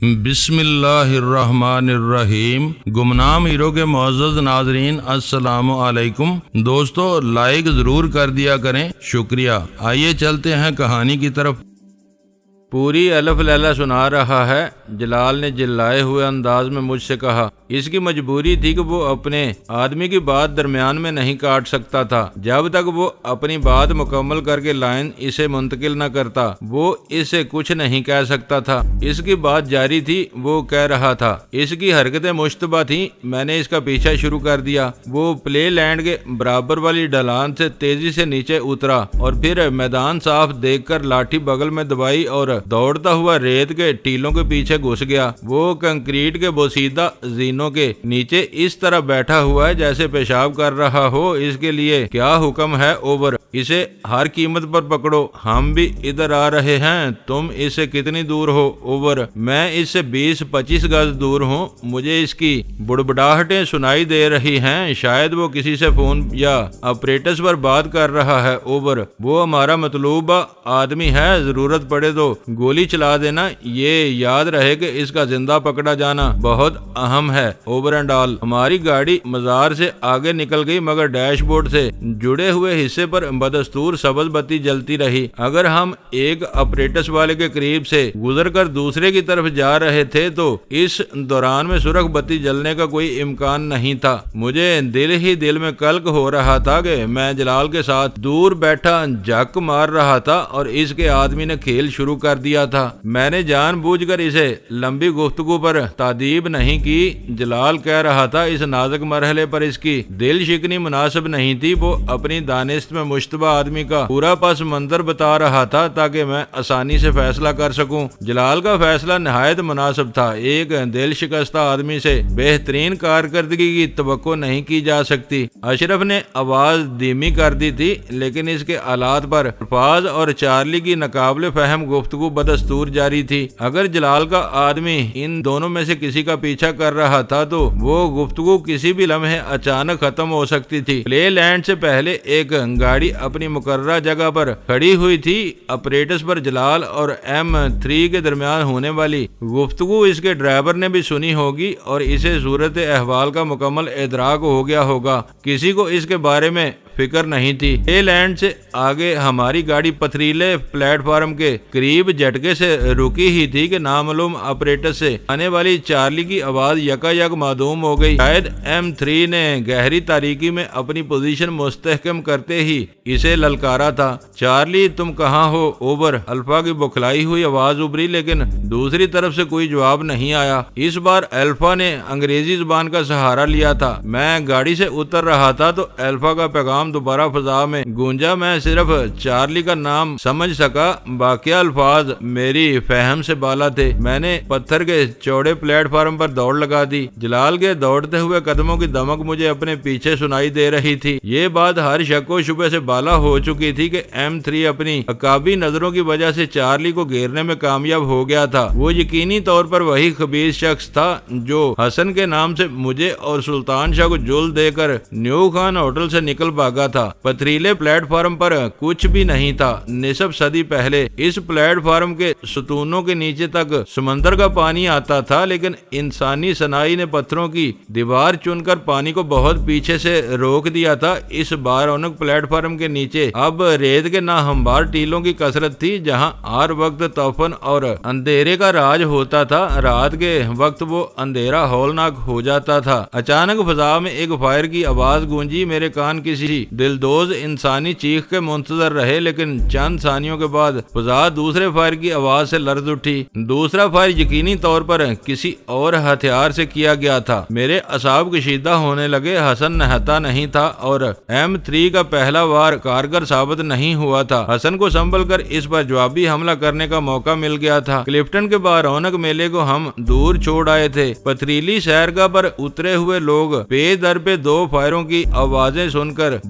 بسم اللہ الرحمن الرحیم۔ گمنام ہیرو کے معزز ناظرین السلام علیکم۔ دوستو لائک ضرور کر دیا کریں، شکریہ۔ آئیے چلتے ہیں کہانی کی طرف۔ پوری الف لیلہ سنا رہا ہے۔ جلال نے جلائے ہوئے انداز میں مجھ سے کہا۔ اس کی مجبوری تھی کہ وہ اپنے آدمی کی بات درمیان میں نہیں کاٹ سکتا تھا۔ جب تک وہ اپنی بات مکمل کر کے لائن اسے منتقل نہ کرتا وہ اسے کچھ نہیں کہہ سکتا تھا۔ اس کی بات جاری تھی، وہ کہہ رہا تھا۔ اس کی حرکتیں مشتبہ تھیں۔ میں نے اس کا پیچھا شروع کر دیا۔ وہ پلے لینڈ کے برابر والی ڈھلان سے تیزی سے نیچے اترا اور پھر میدان صاف دیکھ کر لاٹھی بغل میں دبائی اور دوڑتا ہوا ریت کے ٹیلوں کے پیچھے گھس گیا۔ وہ کنکریٹ کے بوسیدہ زینوں کے نیچے اس طرح بیٹھا ہوا ہے جیسے پیشاب کر رہا ہو۔ اس کے لیے کیا حکم ہے اوور؟ اسے ہر قیمت پر پکڑو۔ ہم بھی ادھر آ رہے ہیں۔ تم اس سے کتنی دور ہو اوور؟ میں اس سے 20-25 گز دور ہوں۔ مجھے اس کی بڑبڑاہٹیں سنائی دے رہی ہیں۔ شاید وہ کسی سے فون یا آپریٹس پر بات کر رہا ہے اوور۔ وہ ہمارا مطلوبہ آدمی ہے، ضرورت پڑے تو گولی چلا دینا۔ یہ یاد رہے کہ اس کا زندہ پکڑا جانا بہت اہم ہے اوور اینڈ آل۔ ہماری گاڑی مزار سے آگے نکل گئی مگر ڈیش بورڈ سے جڑے ہوئے حصے پر بدستور سبز بتی جلتی رہی۔ اگر ہم ایک آپریٹس والے کے قریب سے گزر کر دوسرے کی طرف جا رہے تھے تو اس دوران میں سرخ بتی جلنے کا کوئی امکان نہیں تھا۔ مجھے دل ہی دل میں کلک ہو رہا تھا کہ میں جلال کے ساتھ دور بیٹھا جھک مار رہا تھا اور اس کے آدمی نے کھیل شروع کر دیا تھا۔ میں نے جان بوجھ کر اسے لمبی گفتگو پر تادیب نہیں کی۔ جلال کہہ رہا تھا اس نازک مرحلے پر اس کی دل شکنی مناسب نہیں تھی۔ وہ اپنی دانست میں مشتبہ آدمی کا پورا پس منظر بتا رہا تھا تاکہ میں آسانی سے فیصلہ کر سکوں۔ جلال کا فیصلہ نہایت مناسب تھا۔ ایک دل شکستہ آدمی سے بہترین کارکردگی کی توقع نہیں کی جا سکتی۔ اشرف نے آواز دھیمی کر دی تھی لیکن اس کے آلات پر الفاظ اور چارلی کی ناقابل فہم گفتگو بدستور جاری تھی۔ اگر جلال کا آدمی ان دونوں میں سے کسی کا پیچھا کر رہا تھا تو وہ گفتگو کسی بھی لمحے اچانک ختم ہو سکتی تھی۔ پلے لینڈ سے پہلے ایک گاڑی اپنی مقررہ جگہ پر کھڑی ہوئی تھی۔ آپریٹس پر جلال اور M3 کے درمیان ہونے والی گفتگو اس کے ڈرائیور نے بھی سنی ہوگی اور اسے صورت احوال کا مکمل ادراک ہو گیا ہوگا۔ کسی کو اس کے بارے میں فکر نہیں تھی۔ پلے لینڈ سے آگے ہماری گاڑی پتھریلے پلیٹ فارم کے قریب جھٹکے سے رکی ہی تھی کہ نامعلوم آپریٹس سے آنے والی چارلی کی آواز یکایک معدوم ہو گئی۔ شاید M3 نے گہری تاریکی میں اپنی پوزیشن مستحکم کرتے ہی اسے للکارا تھا۔ چارلی تم کہاں ہو اوور؟ الفا کی بکھلائی ہوئی آواز ابھری لیکن دوسری طرف سے کوئی جواب نہیں آیا۔ اس بار الفا نے انگریزی زبان کا سہارا لیا تھا۔ میں گاڑی سے اتر رہا تھا تو الفا کا پیغام دوبارہ فضا میں گونجا۔ میں صرف چارلی کا نام سمجھ سکا، باقی الفاظ میری فہم سے بالا تھے۔ میں نے پتھر کے چوڑے پلیٹ فارم پر دوڑ لگا دی۔ جلال کے دوڑتے ہوئے قدموں کی دمک مجھے اپنے پیچھے سنائی دے رہی تھی۔ یہ بات ہر شک و شبہ سے بالا ہو چکی تھی کہ M3 اپنی عقابی نظروں کی وجہ سے چارلی کو گھیرنے میں کامیاب ہو گیا تھا۔ وہ یقینی طور پر وہی خبیث شخص تھا جو حسن کے نام سے مجھے اور سلطان شاہ کو جل دے کر نیو خان ہوٹل سے نکل بھاگا تھا۔ پتھریلے پلیٹ فارم پر کچھ بھی نہیں تھا۔ نصف صدی پہلے اس پلیٹ فارم کے ستونوں کے نیچے تک سمندر کا پانی آتا تھا لیکن انسانی صناعی نے پتھروں کی دیوار چن کر پانی کو بہت پیچھے سے روک دیا تھا۔ اس بارونق پلیٹ فارم کے نیچے اب ریت کے ناہموار ٹیلوں کی کثرت تھی جہاں ہر وقت طوفان اور اندھیرے کا راج ہوتا تھا۔ رات کے وقت وہ اندھیرا ہولناک ہو جاتا تھا۔ اچانک فضا میں ایک فائر کی آواز گونجی۔ میرے کان کسی دلدوز انسانی چیخ کے منتظر رہے لیکن چند ثانیوں کے بعد فضا دوسرے فائر کی آواز سے لرز اٹھی۔ دوسرا فائر یقینی طور پر کسی اور ہتھیار سے کیا گیا تھا۔ میرے اعصاب کشیدہ ہونے لگے۔ حسن نہتا نہیں تھا اور M3 کا پہلا وار کارگر ثابت نہیں ہوا تھا۔ حسن کو سنبھل کر اس پر جوابی حملہ کرنے کا موقع مل گیا تھا۔ کلفٹن کے بارونق میلے کو ہم دور چھوڑ آئے تھے۔ پتھریلی سیرگاہ پر اترے ہوئے لوگ پے در پہ دو فائروں کی آوازیں سن کر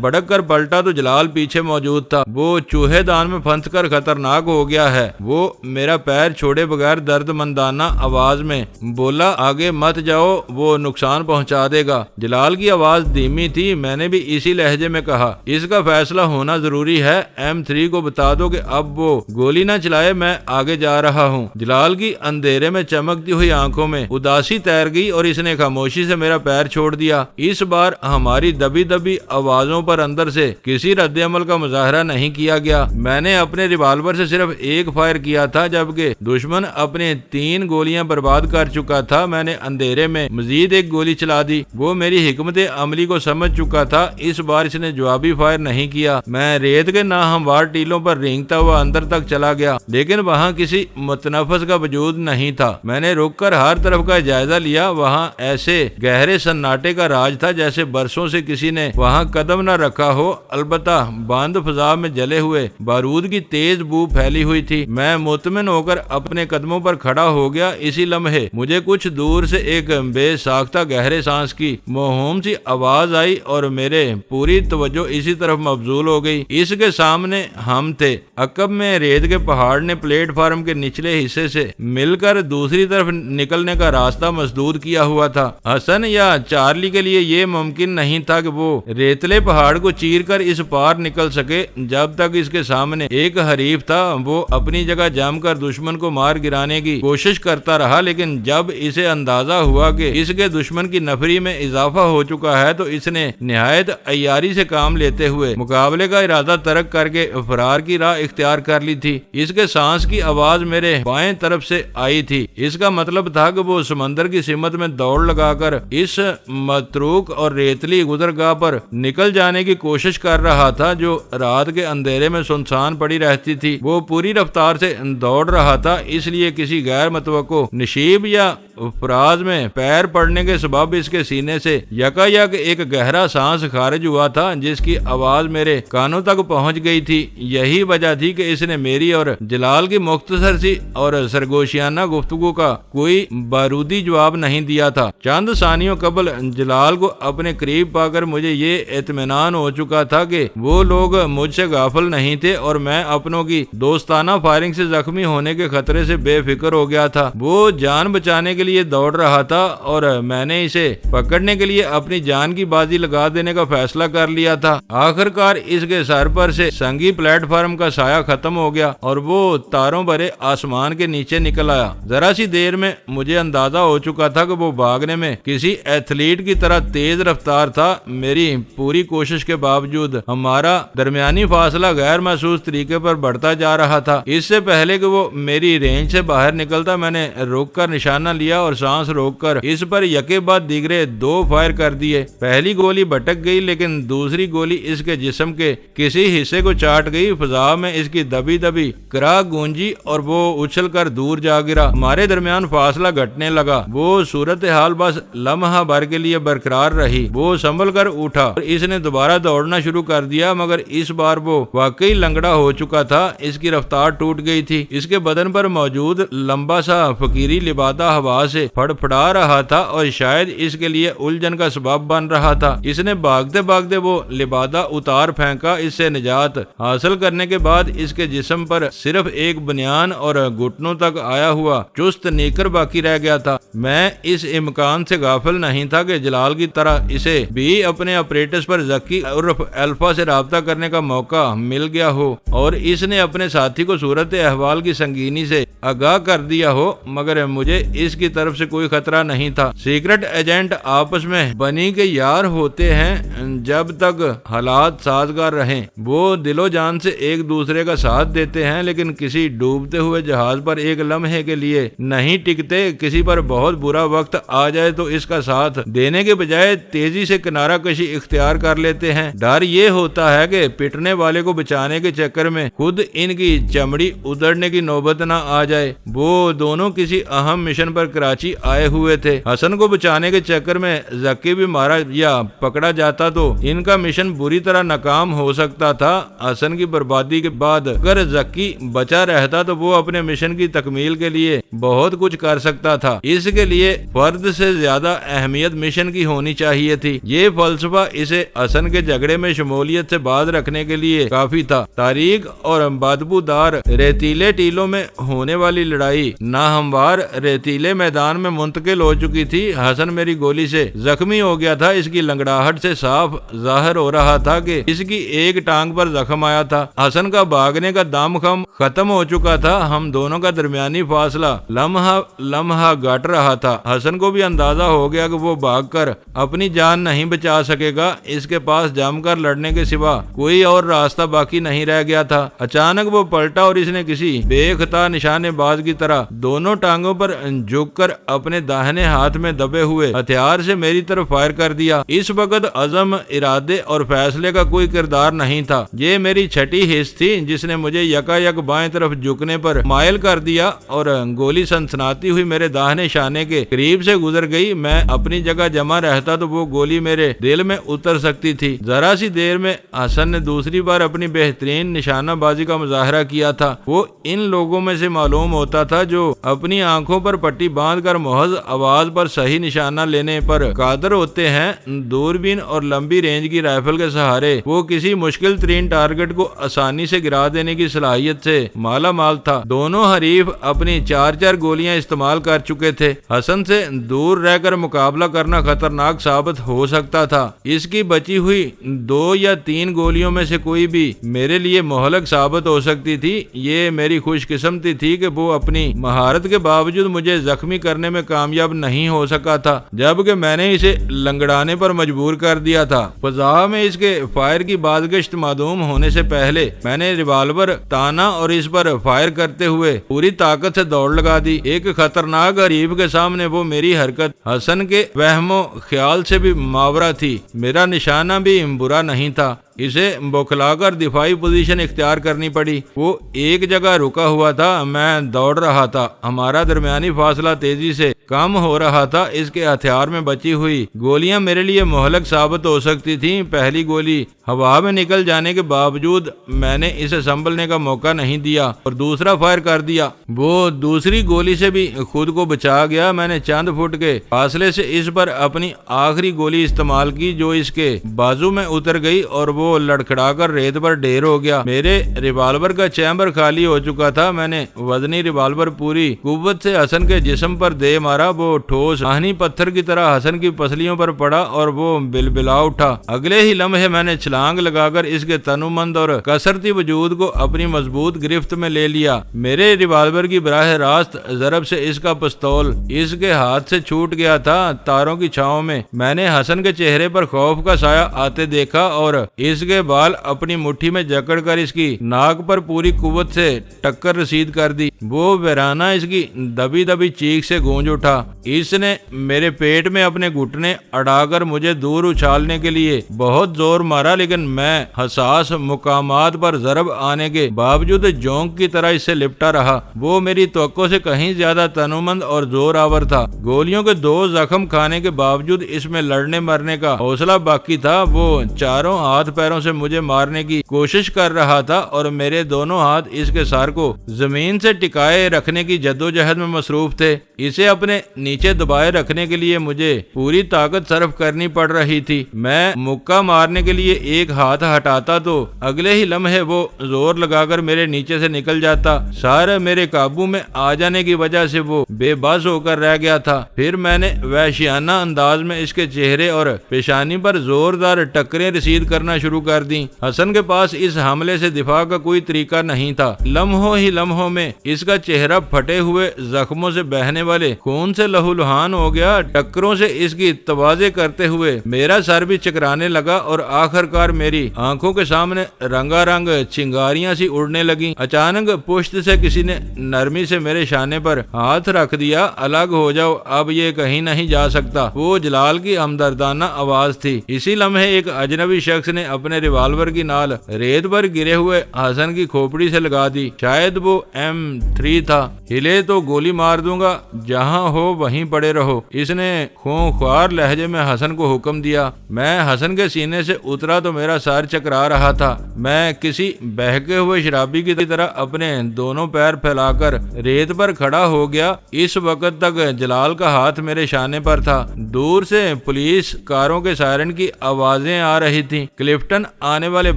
بڑک کر پلٹا تو جلال پیچھے موجود تھا۔ وہ چوہے دان میں پھنس کر خطرناک ہو گیا ہے۔ وہ میرا پیر چھوڑے بغیر درد مندانہ آواز میں بولا، آگے مت جاؤ، وہ نقصان پہنچا دے گا۔ جلال کی آواز دھیمی تھی۔ میں نے بھی اسی لہجے میں کہا، اس کا فیصلہ ہونا ضروری ہے، M3 کو بتا دو کہ اب وہ گولی نہ چلائے، میں آگے جا رہا ہوں۔ جلال کی اندھیرے میں چمکتی ہوئی آنکھوں میں اداسی تیر گئی اور اس نے خاموشی سے میرا پیر چھوڑ دیا۔ اس بار ہماری دبی دبی آوازوں پر اندر سے کسی رد عمل کا مظاہرہ نہیں کیا گیا۔ میں نے اپنے ریوالور سے صرف ایک فائر کیا تھا، جبکہ دشمن اپنے 3 گولیاں برباد کر چکا تھا۔ میں نے اندھیرے میں مزید ایک گولی چلا دی۔ وہ میری حکمت عملی کو سمجھ چکا تھا۔ اس بار اس نے جوابی فائر نہیں کیا۔ میں ریت کے ناہموار ٹیلوں پر رینگتا ہوا اندر تک چلا گیا، لیکن وہاں کسی متنفس کا وجود نہیں تھا۔ میں نے رک کر ہر طرف کا جائزہ لیا۔ وہاں ایسے گہرے سناٹے کا راج تھا جیسے برسوں سے کسی نے وہاں قدم نہ رکھا ہو، البتہ بند فضا میں جلے ہوئے بارود کی تیز بو پھیلی ہوئی تھی۔ میں مطمئن ہو کر اپنے قدموں پر کھڑا ہو گیا۔ اسی لمحے مجھے کچھ دور سے ایک بے ساختہ گہرے سانس کی موہوم سی آواز آئی اور میرے پوری توجہ اسی طرف مبذول ہو گئی۔ اس کے سامنے ہم تھے۔ عقب میں ریت کے پہاڑ نے پلیٹ فارم کے نچلے حصے سے مل کر دوسری طرف نکلنے کا راستہ مسدود کیا ہوا تھا۔ حسن یا چارلی کے لیے یہ ممکن نہیں تھا کہ وہ ریتلے پہاڑ کو چیر کر اس پار نکل سکے۔ جب تک اس کے سامنے ایک حریف تھا، وہ اپنی جگہ جم کر دشمن کو مار گرانے کی کوشش کرتا رہا، لیکن جب اسے اندازہ ہوا کہ اس کے دشمن کی نفری میں اضافہ ہو چکا ہے تو اس نے نہایت عیاری سے کام لیتے ہوئے مقابلے کا ارادہ ترک کر کے فرار کی راہ اختیار کر لی تھی۔ اس کے سانس کی آواز میرے بائیں طرف سے آئی تھی۔ اس کا مطلب تھا کہ وہ سمندر کی سمت میں دوڑ لگا کر اس متروک اور ریتلی گزرگاہ پر نکل جانے کی کوشش کر رہا تھا جو رات کے اندھیرے میں سنسان پڑی رہتی تھی۔ وہ پوری رفتار سے دوڑ رہا تھا، اس لیے کسی غیر متوقع نشیب یا فراز میں پیر پڑنے کے سبب اس کے سینے سے یکایک ایک گہرا سانس خارج ہوا تھا جس کی آواز میرے کانوں تک پہنچ گئی تھی۔ یہی وجہ تھی کہ اس نے میری اور جلال کی مختصر سی اور سرگوشیانہ گفتگو کا کوئی بارودی جواب نہیں دیا تھا۔ چند ثانیوں قبل جلال کو اپنے قریب پا کر مجھے یہ اطمینان ہو چکا تھا کہ وہ لوگ مجھ سے غافل نہیں تھے اور میں اپنوں کی دوستانہ فائرنگ سے زخمی ہونے کے خطرے سے بے فکر ہو گیا تھا۔ وہ جان بچانے کے لیے دوڑ رہا تھا اور میں نے اسے پکڑنے کے لیے اپنی جان کی بازی لگا دینے کا فیصلہ کر لیا تھا۔ آخر کار اس کے سر پر سے سنگی پلیٹ فارم کا سایہ ختم ہو گیا اور وہ تاروں بھرے آسمان کے نیچے نکل آیا۔ ذرا سی دیر میں مجھے اندازہ ہو چکا تھا کہ وہ بھاگنے میں کسی ایتھلیٹ کی طرح تیز رفتار تھا۔ میری پوری کوشش کے باوجود ہمارا درمیانی فاصلہ غیر محسوس طریقے پر بڑھتا جا رہا تھا۔ اس سے پہلے کہ وہ میری رینج سے باہر نکلتا، میں نے رک کر نشانہ لیا اور سانس روک کر اس پر یکے بعد دیگرے 2 فائر کر دیے۔ پہلی گولی بھٹک گئی، لیکن دوسری گولی اس کے جسم کے کسی حصے کو چاٹ گئی۔ فضا میں اس کی دبی دبی کراہ گونجی اور وہ اچھل کر دور جا گرا۔ ہمارے درمیان فاصلہ گھٹنے لگا۔ وہ صورتحال بس لمحہ بھر کے لیے برقرار رہی۔ وہ سنبھل کر اٹھا اور اس نے دوبارہ دوڑنا شروع کر دیا، مگر اس بار وہ واقعی لنگڑا ہو چکا تھا۔ اس کی رفتار ٹوٹ گئی تھی۔ اس کے بدن پر موجود لمبا سا فقیری لبادہ ہوا سے پھڑپھڑا رہا تھا اور شاید اس کے لیے الجھن کا سبب بن رہا تھا۔ اس نے بھاگتے بھاگتے وہ لبادہ اتار پھینکا۔ اس سے نجات حاصل کرنے کے بعد اس کے جسم پر صرف ایک بنیان اور گھٹنوں تک آیا ہوا چست نیکر باقی رہ گیا تھا۔ میں اس امکان سے غافل نہیں تھا کہ جلال کی طرح اسے بھی اپنے اپریٹس پر ذکی عرف الفا سے رابطہ کرنے کا موقع مل گیا ہو اور اس نے اپنے ساتھی کو صورت احوال کی سنگینی سے آگاہ کر دیا ہو، مگر مجھے اس کی طرف سے کوئی خطرہ نہیں تھا۔ سیکرٹ ایجنٹ آپس میں بنی کے یار ہوتے ہیں جب تک حالات سازگار رہیں۔ وہ دل و جان سے ایک دوسرے کا ساتھ دیتے ہیں، لیکن کسی ڈوبتے ہوئے جہاز پر ایک لمحے کے لیے نہیں ٹکتے۔ کسی پر بہت برا وقت آ جائے تو اس کا ساتھ دینے کے بجائے تیزی سے کنارہ کشی اختیار کر لیتے ہیں۔ ڈر یہ ہوتا ہے کہ پٹنے والے کو بچانے کے چکر میں خود ان کی چمڑی ادھڑنے کی نوبت نہ آ جائے۔ وہ دونوں کسی اہم مشن پر کراچی آئے ہوئے تھے۔ حسن کو بچانے کے چکر میں ذکی بھی مارا یا پکڑا جاتا تو ان کا مشن بری طرح ناکام ہو سکتا تھا۔ حسن کی بربادی کے بعد اگر ذکی بچا رہتا تو وہ اپنے مشن کی تکمیل کے لیے بہت کچھ کر سکتا تھا۔ اس کے لیے فرد سے زیادہ اہمیت اہمیت مشن کی ہونی چاہیے تھی۔ یہ فلسفہ اسے حسن کے جھگڑے میں شمولیت سے باز رکھنے کے لیے کافی تھا۔ تاریک اور بدبودار ریتیلے ٹیلوں میں ہونے والی لڑائی ناہموار ریتیلے میدان میں منتقل ہو چکی تھی۔ حسن میری گولی سے زخمی ہو گیا تھا۔ اس کی لنگڑاہٹ سے صاف ظاہر ہو رہا تھا کہ اس کی ایک ٹانگ پر زخم آیا تھا۔ حسن کا بھاگنے کا دم خم ختم ہو چکا تھا۔ ہم دونوں کا درمیانی فاصلہ لمحہ گھٹ رہا تھا۔ حسن کو بھی اندازہ ہو گیا کہ وہ بھاگ کر اپنی جان نہیں بچا سکے گا۔ اس کے پاس جم کر لڑنے کے سوا کوئی اور راستہ باقی نہیں رہ گیا تھا۔ اچانک وہ پلٹا اور اس نے کسی بے خطا نشانے باز کی طرح دونوں ٹانگوں پر جھک کر اپنے داہنے ہاتھ میں دبے ہوئے ہتھیار سے میری طرف فائر کر دیا۔ اس وقت عزم، ارادے اور فیصلے کا کوئی کردار نہیں تھا۔ یہ میری چھٹی حص تھی جس نے مجھے یکا یک بائیں طرف جھکنے پر مائل کر دیا اور گولی سنسناتی ہوئی میرے داہنے شانے کے قریب سے گزر گئی۔ میں اپنی جگہ جمع رہتا تو وہ گولی میرے دل میں اتر سکتی تھی۔ ذرا سی دیر میں حسن نے دوسری بار اپنی بہترین نشانہ بازی کا مظاہرہ کیا تھا۔ وہ ان لوگوں میں سے معلوم ہوتا تھا جو اپنی آنکھوں پر پٹی باندھ کر محض آواز پر صحیح نشانہ لینے پر قادر ہوتے ہیں۔ دوربین اور لمبی رینج کی رائفل کے سہارے وہ کسی مشکل ترین ٹارگٹ کو آسانی سے گرا دینے کی صلاحیت سے مالا مال تھا۔ دونوں حریف اپنی 4 گولیاں استعمال کر چکے تھے۔ حسن سے دور رہ کر مقابلہ کرنا خطرناک ثابت ہو سکتا تھا۔ اس کی بچی ہوئی 2 یا 3 گولیوں میں سے کوئی بھی میرے لیے مہلک ثابت ہو سکتی تھی۔ یہ میری خوش قسمتی تھی کہ وہ اپنی مہارت کے باوجود مجھے زخمی کرنے میں کامیاب نہیں ہو سکا تھا، جبکہ میں نے اسے لنگڑانے پر مجبور کر دیا تھا۔ فضا میں اس کے فائر کی بازگشت معدوم ہونے سے پہلے میں نے ریوالور تانا اور اس پر فائر کرتے ہوئے پوری طاقت سے دوڑ لگا دی۔ ایک خطرناک حریف کے سامنے وہ میری حرکت حسن کے وہم و خیال سے بھی ماورا تھی۔ میرا نشانہ بھی برا نہیں تھا۔ اسے بوکھلا کر دفاعی پوزیشن اختیار کرنی پڑی۔ وہ ایک جگہ رکا ہوا تھا، میں دوڑ رہا تھا۔ ہمارا درمیانی فاصلہ تیزی سے کم ہو رہا تھا۔ اس کے ہتھیار میں بچی ہوئی گولیاں میرے لیے مہلک ثابت ہو سکتی تھیں۔ پہلی گولی ہوا میں نکل جانے کے باوجود میں نے اسے سنبھلنے کا موقع نہیں دیا اور دوسرا فائر کر دیا۔ وہ دوسری گولی سے بھی خود کو بچا گیا۔ میں نے چند فٹ کے فاصلے سے اس پر اپنی آخری گولی استعمال کی جو اس کے بازو میں اتر گئی اور وہ لڑکھڑا کر ریت پر ڈھیر ہو گیا۔ میرے ریوالور کا چیمبر خالی ہو چکا تھا۔ میں نے وزنی ریوالور پوری قوت سے حسن کے جسم پر دے مارا۔ وہ ٹھوس آہنی پتھر کی طرح حسن کی پسلیوں پر پڑا اور وہ بلبلا اٹھا۔ اگلے ہی لمحے میں نے چھلانگ لگا کر اس کے تنومند اور کسرتی وجود کو اپنی مضبوط گرفت میں لے لیا۔ میرے ریوالور کی براہ راست ضرب سے اس کا پستول اس کے ہاتھ سے چھوٹ گیا تھا۔ تاروں کی چھاؤں میں میں نے حسن کے چہرے پر خوف کا سایہ آتے دیکھا اور اس کے بال اپنی مٹھی میں جکڑ کر اس کی ناک پر پوری قوت سے ٹکر رسید کر دی۔ وہ ویرانہ اس کی دبی دبی چیخ سے گونج اٹھا۔ اس نے میرے پیٹ میں اپنے گھٹنے اڑا کر مجھے دور اچھالنے کے لیے بہت زور مارا، لیکن میں حساس مقامات پر ضرب آنے کے باوجود جونک کی طرح اس سے لپٹا رہا۔ وہ میری توقع سے کہیں زیادہ تنومند اور زور آور تھا۔ گولیوں کے 2 زخم کھانے کے باوجود اس میں لڑنے مرنے کا حوصلہ باقی تھا۔ وہ چاروں ہاتھ پیروں سے مجھے مارنے کی کوشش کر رہا تھا اور میرے دونوں ہاتھ اس کے سر کو زمین سے ٹکائے رکھنے کی جدوجہد میں مصروف تھے۔ اسے اپنے نیچے دبائے رکھنے کے لیے مجھے پوری طاقت صرف کرنی پڑ رہی تھی۔ میں مکہ مارنے کے لیے ایک ہاتھ ہٹاتا تو اگلے ہی لمحے وہ زور لگا کر میرے نیچے سے نکل جاتا۔ سارے میرے قابو میں آ جانے کی وجہ سے وہ بے بس ہو کر رہ گیا تھا۔ پھر میں نے وحشیانہ انداز میں اس کے چہرے اور پیشانی پر زوردار ٹکریں رسید کرنا شروع کر دیں۔ حسن کے پاس اس حملے سے دفاع کا کوئی طریقہ نہیں تھا۔ لمحوں میں اس کا چہرہ پھٹے ہوئے زخموں سے بہنے والے خون سے لہولہان ہو گیا۔ ٹکروں سے اس کی توازے کرتے ہوئے میرا سر بھی چکرانے لگا اور آخر کار میری آنکھوں کے سامنے رنگا رنگ چنگاریاں سی اڑنے لگیں۔ اچانک پشت سے کسی نے نرمی سے میرے شانے پر ہاتھ رکھ دیا۔ الگ ہو جاؤ، اب یہ کہیں نہیں جا سکتا۔ وہ جلال کی ہمدردانہ آواز تھی۔ اسی لمحے ایک اجنبی شخص نے اپنے ریوالور کی نال ریت پر گرے ہوئے حسن کی کھوپڑی سے لگا دی۔ شاید وہ M3 تھا۔ ہلے تو گولی مار دوں گا، جہاں ہو وہیں پڑے رہو، اس نے خونخوار لہجے میں حسن کو حکم دیا۔ میں حسن کے سینے سے اترا تو میرا سر چکرا رہا تھا۔ میں کسی بہکے ہوئے شرابی کی طرح اپنے دونوں پیر پھیلا کر ریت پر کھڑا ہو گیا۔ اس وقت تک جلال کا ہاتھ میرے شانے پر تھا۔ دور سے پولیس کاروں کے سائرن کی آوازیں آ رہی تھیں۔ کلفٹن آنے والے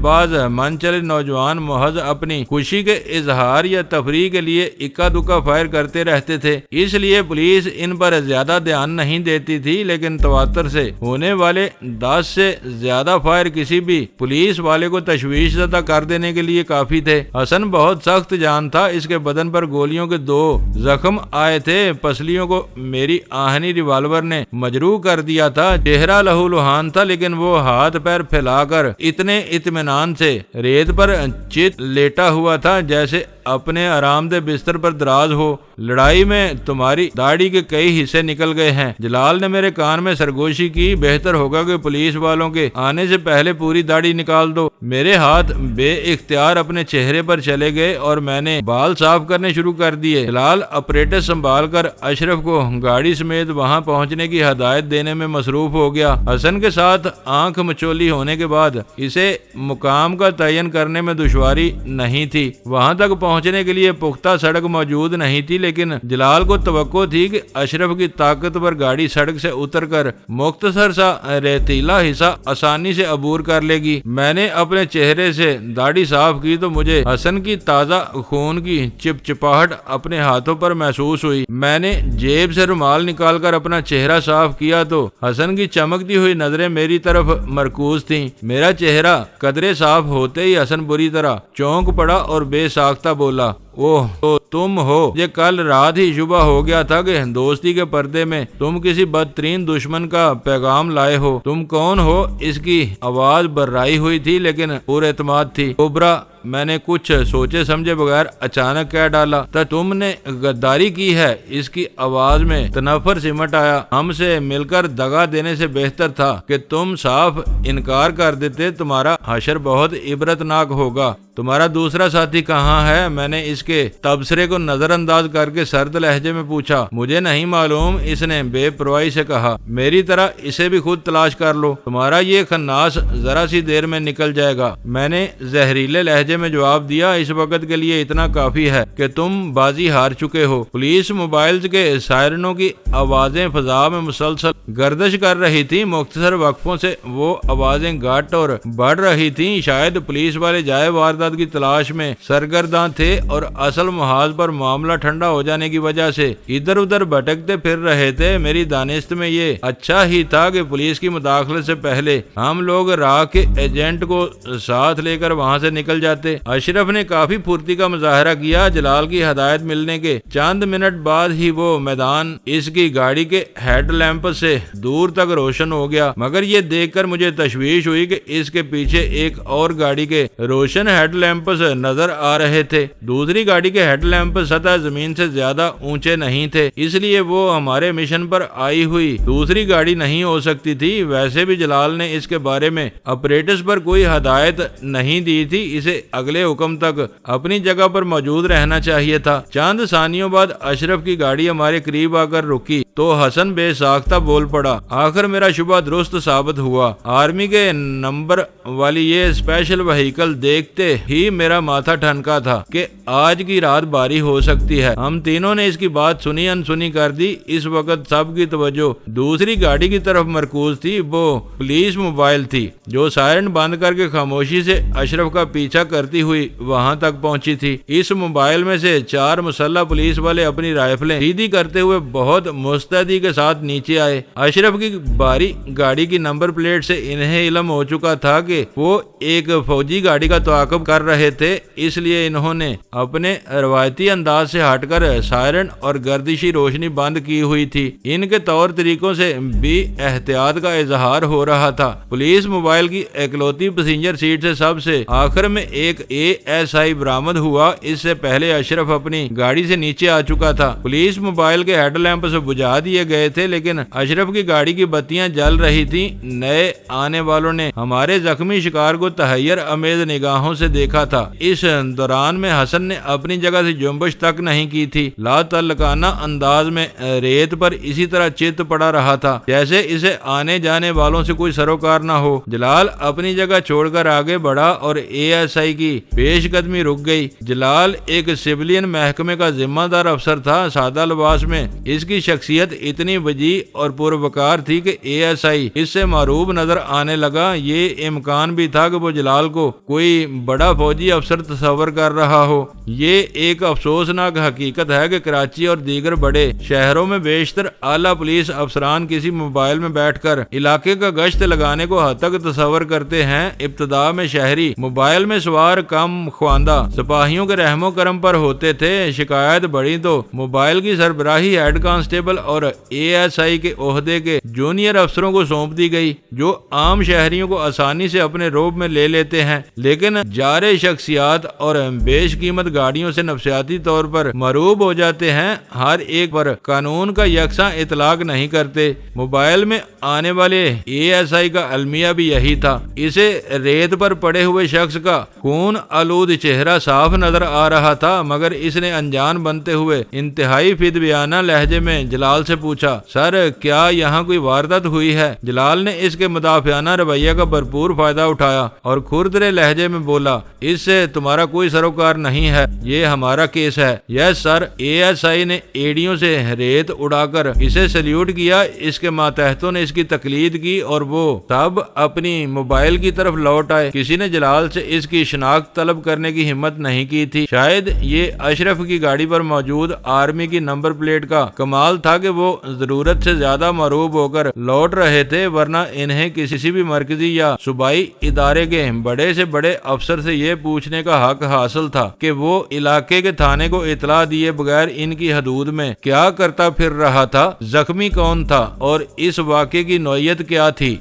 بعض من چلے نوجوان محض اپنی خوشی کے اظہار یا تفریح کے لیے اکا دکا فائر کرتے رہتے تھے، اس لیے پولیس ان پر زیادہ دھیان نہیں دیتی تھی، لیکن تواتر سے ہونے والے 10 سے زیادہ فائر کسی بھی پولیس والے کو تشویش زدہ کر دینے کے لیے کافی تھے۔ حسن بہت سخت جان تھا، اس کے بدن پر گولیوں کے 2 زخم آئے تھے، پسلیوں کو میری آہنی ریوالور نے مجروح کر دیا تھا۔ چہرہ لہو لہان تھا، لیکن وہ ہاتھ پیر پھیلا کر اتنے اطمینان سے ریت پر چت لیٹا ہوا تھا جیسے اپنے آرام دہ بستر پر دراز ہو۔ لڑائی میں تمہاری داڑھی کے کئی حصے نکل گئے ہیں۔ جلال نے میرے کان میں سرگوشی کی، بہتر ہوگا کہ پولیس والوں کے آنے سے پہلے پوری داڑھی نکال دو۔ میرے ہاتھ بے اختیار اپنے چہرے پر چلے گئے اور میں نے بال صاف کرنے شروع کر دیے۔ جلال اپریٹس سنبھال کر اشرف کو گاڑی سمیت وہاں پہنچنے کی ہدایت دینے میں مصروف ہو گیا۔ حسن کے ساتھ آنکھ مچولی ہونے کے بعد اسے مقام کا تعین کرنے میں دشواری نہیں تھی۔ وہاں تک پہنچنے کے لیے پختہ سڑک موجود نہیں تھی، لیکن جلال کو توقع تھی کہ اشرف کی طاقتور گاڑی سڑک سے اتر کر مختصر سا ریتیلا حصہ آسانی سے عبور کر لے گی۔ میں نے اپنے چہرے سے داڑھی صاف کی تو مجھے حسن کی تازہ خون کی چپچپاہٹ اپنے ہاتھوں پر محسوس ہوئی۔ میں نے جیب سے رومال نکال کر اپنا چہرہ صاف کیا تو حسن کی چمکتی ہوئی نظریں میری طرف مرکوز تھیں۔ میرا چہرہ قدرے صاف ہوتے ہی حسن بری طرح چونک پڑا اور بے ساختہ بولا، اوہ تو تم ہو۔ یہ کل رات ہی شبہ ہو گیا تھا کہ دوستی کے پردے میں تم کسی بدترین دشمن کا پیغام لائے ہو۔ تم کون ہو؟ اس کی آواز بررائی ہوئی تھی لیکن پر اعتماد تھی۔ اوبرا، میں نے کچھ سوچے سمجھے بغیر اچانک کہہ ڈالا، تو تم نے غداری کی ہے۔ اس کی آواز میں تنفر سمٹ آیا۔ ہم سے مل کر دغا دینے سے بہتر تھا کہ تم صاف انکار کر دیتے۔ تمہارا حشر بہت عبرتناک ہوگا۔ تمہارا دوسرا ساتھی کہاں ہے؟ میں نے اس کے تبصرے کو نظر انداز کر کے سرد لہجے میں پوچھا۔ مجھے نہیں معلوم، اس نے بے پرواہی سے کہا۔ میری طرح اسے بھی خود تلاش کر لو، تمہارا یہ خناس ذرا سی دیر میں نکل جائے گا۔ میں نے زہریلے لہجے میں جواب دیا، اس وقت کے لیے اتنا کافی ہے کہ تم بازی ہار چکے ہو۔ پولیس موبائلز کے سائرنوں کی آوازیں فضا میں مسلسل گردش کر رہی تھی۔ مختصر وقفوں سے وہ آوازیں گھٹ اور بڑھ رہی تھیں۔ شاید پولیس والے جائے واردات کی تلاش میں سرگرداں تھے اور اصل محاذ پر معاملہ ٹھنڈا ہو جانے کی وجہ سے ادھر ادھر بھٹکتے پھر رہے تھے۔ میری دانست میں یہ اچھا ہی تھا کہ پولیس کی مداخلت سے پہلے ہم لوگ راہ کے ایجنٹ کو ساتھ لے کر وہاں سے نکل جاتے۔ اشرف نے کافی پھرتی کا مظاہرہ کیا۔ جلال کی ہدایت ملنے کے چند منٹ بعد ہی وہ میدان اس کی گاڑی کے ہیڈ لیمپ سے دور تک روشن ہو گیا، مگر یہ دیکھ کر مجھے تشویش ہوئی کہ اس کے پیچھے ایک اور گاڑی کے روشن ہیڈ لیمپس نظر آ رہے تھے۔ دوسری گاڑی کے ہیڈ لیمپ سطح زمین سے زیادہ اونچے نہیں تھے، اس لیے وہ ہمارے مشن پر آئی ہوئی دوسری گاڑی نہیں ہو سکتی تھی۔ ویسے بھی جلال نے اس کے بارے میں اپریٹس پر کوئی ہدایت نہیں دی تھی، اسے اگلے حکم تک اپنی جگہ پر موجود رہنا چاہیے تھا۔ چند ثانیوں بعد اشرف کی گاڑی ہمارے قریب آ کر رکی تو حسن بے ساختہ بول پڑا۔ آخر میرا شبہ درست ثابت ہوا۔ آرمی کے نمبر والی یہ اسپیشل وہیکل دیکھتے ہی میرا ماتھا ٹھنکا تھا کہ آج کی رات باری ہو سکتی ہے۔ ہم تینوں نے اس کی بات سنی انسنی کر دی۔ اس وقت سب کی توجہ دوسری گاڑی کی طرف مرکوز تھی۔ وہ پولیس موبائل تھی جو سائرن بند کر کے خاموشی سے اشرف کا پیچھا کرتی ہوئی وہاں تک پہنچی تھی۔ اس موبائل میں سے 4 مسلح پولیس والے اپنی رائفلیں سیدھی کرتے ہوئے بہت مستعدی کے ساتھ نیچے آئے۔ اشرف کی باری گاڑی کی نمبر پلیٹ سے انہیں علم ہو چکا تھا کہ وہ ایک فوجی گاڑی کا تعاقب کر رہے تھے، اس لیے انہوں نے اپنے روایتی انداز سے ہٹ کر سائرن اور گردشی روشنی بند کی ہوئی تھی۔ ان کے طور طریقوں سے بھی احتیاط کا اظہار ہو رہا تھا۔ پولیس موبائل کی اکلوتی پیسنجر سیٹ سے سب سے آخر میں ایک ASI برآمد ہوا۔ اس سے پہلے اشرف اپنی گاڑی سے نیچے آ چکا تھا۔ پولیس موبائل کے ہیڈ لیمپ سے بجھا بجھا دیے گئے تھے، لیکن اشرف کی گاڑی کی بتیاں جل رہی تھیں۔ نئے آنے والوں نے ہمارے زخمی شکار کو تحیر امیز نگاہوں سے دیکھا تھا۔ اس دوران میں حسن نے اپنی جگہ سے جنبش تک نہیں کی تھی، لا تعلقانہ انداز میں ریت پر اسی طرح چت پڑا رہا تھا جیسے اسے آنے جانے والوں سے کوئی سروکار نہ ہو۔ جلال اپنی جگہ چھوڑ کر آگے بڑھا اور ASI کی پیش قدمی رک گئی۔ جلال ایک سویلین محکمے کا ذمہ دار افسر تھا، سادہ لباس میں اس کی شخصیت اتنی وجیح اور پروقار تھی کہ ASI اس سے معروب نظر آنے لگا۔ یہ امکان بھی تھا کہ وہ جلال کو کوئی بڑا فوجی افسر تصور کر رہا ہو۔ یہ ایک افسوسناک حقیقت ہے کہ کراچی اور دیگر بڑے شہروں میں بیشتر اعلیٰ پولیس افسران کسی موبائل میں بیٹھ کر علاقے کا گشت لگانے کو حد تک تصور کرتے ہیں۔ ابتدا میں شہری موبائل میں سوار کم خواندہ سپاہیوں کے رحم و کرم پر ہوتے تھے، شکایت بڑھی تو موبائل کی سربراہی ہیڈ کانسٹیبل اور ASI کے عہدے کے جونیئر افسروں کو سونپ دی گئی، جو عام شہریوں کو آسانی سے اپنے روب میں لے لیتے ہیں، لیکن جارے شخصیات اور بیش قیمت گاڑیوں سے نفسیاتی طور پر مروب ہو جاتے ہیں، ہر ایک پر قانون کا یکساں اطلاق نہیں کرتے۔ موبائل میں آنے والے ASI کا المیہ بھی یہی تھا۔ اسے ریت پر پڑے ہوئے شخص کا خون آلود چہرہ صاف نظر آ رہا تھا، مگر اس نے انجان بنتے ہوئے انتہائی فدویانہ لہجے میں جلال سے پوچھا، سر کیا یہاں کوئی واردات ہوئی ہے؟ جلال نے اس کے مدافعانہ رویہ کا بھرپور فائدہ اٹھایا اور کھردرے لہجے میں بولا، اس سے تمہارا کوئی سروکار نہیں ہے، یہ ہمارا کیس ہے۔ یس سر۔ ASI نے ایڑیوں سے ریت اڑا کر اسے سلیوٹ کیا۔ اس کے ماتحتوں نے اس کی تقلید کی اور وہ سب اپنی موبائل کی طرف لوٹ آئے۔ کسی نے جلال سے اس کی شناخت طلب کرنے کی ہمت نہیں کی تھی۔ شاید یہ اشرف کی گاڑی پر موجود آرمی کی نمبر پلیٹ کا کمال تھا کہ وہ ضرورت سے زیادہ مروب ہو کر لوٹ رہے تھے، ورنہ انہیں کسی بھی مرکزی یا صوبائی ادارے کے بڑے سے بڑے افسر سے یہ پوچھنے کا حق حاصل تھا کہ وہ علاقے کے تھانے کو اطلاع دیے بغیر ان کی حدود میں کیا کرتا پھر رہا تھا، زخمی کون تھا اور اس واقعے کی نوعیت کیا تھی۔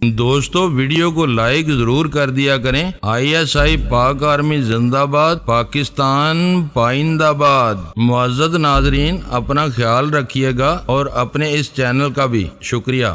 دوستو ویڈیو کو لائک ضرور کر دیا کریں۔ ISI پاک آرمی زندہ باد، پاکستان پائندہ باد۔ معزز ناظرین اپنا خیال رکھیے گا اور اپنے اس چینل کا بھی شکریہ۔